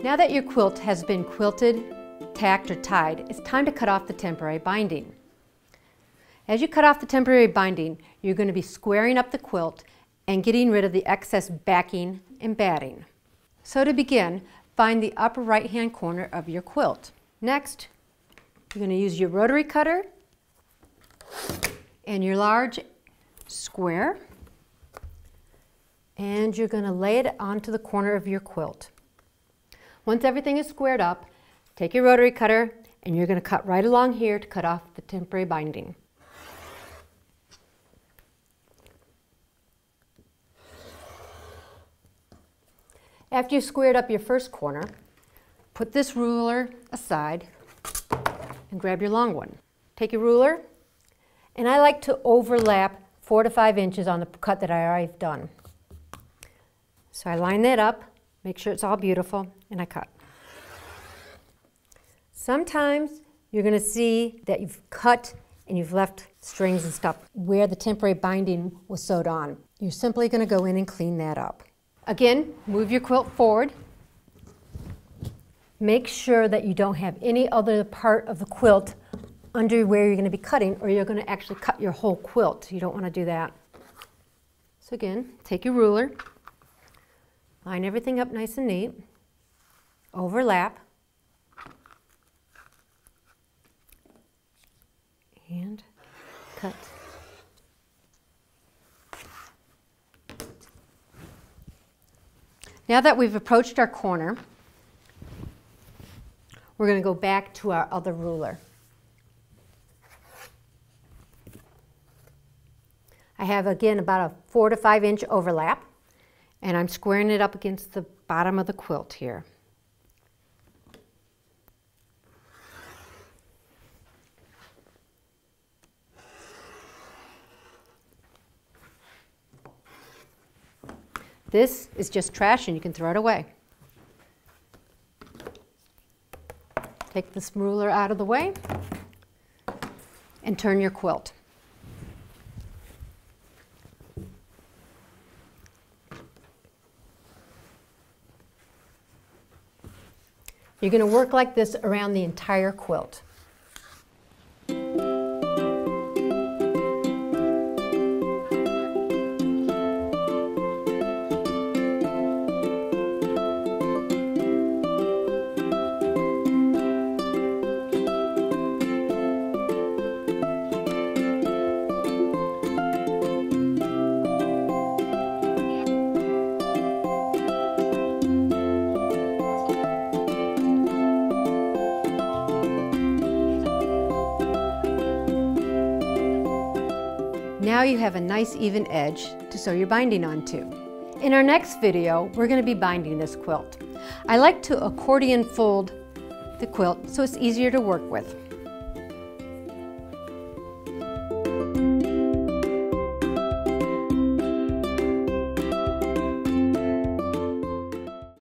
Now that your quilt has been quilted, tacked, or tied, it's time to cut off the temporary binding. As you cut off the temporary binding, you're going to be squaring up the quilt and getting rid of the excess backing and batting. So to begin, find the upper right-hand corner of your quilt. Next, you're going to use your rotary cutter and your large square, and you're going to lay it onto the corner of your quilt. Once everything is squared up, take your rotary cutter and you're going to cut right along here to cut off the temporary binding. After you've squared up your first corner, put this ruler aside and grab your long one. Take your ruler, and I like to overlap 4 to 5 inches on the cut that I already done. So I line that up, make sure it's all beautiful, and I cut. Sometimes you're going to see that you've cut and you've left strings and stuff where the temporary binding was sewed on. You're simply going to go in and clean that up. Again, move your quilt forward. Make sure that you don't have any other part of the quilt under where you're going to be cutting, or you're going to actually cut your whole quilt. You don't want to do that. So again, take your ruler, line everything up nice and neat, overlap, and cut. Now that we've approached our corner, we're going to go back to our other ruler. I have, again, about a 4 to 5 inch overlap, and I'm squaring it up against the bottom of the quilt here. This is just trash and you can throw it away. Take this ruler out of the way and turn your quilt. You're going to work like this around the entire quilt. Now you have a nice even edge to sew your binding onto. In our next video, we're going to be binding this quilt. I like to accordion fold the quilt so it's easier to work with.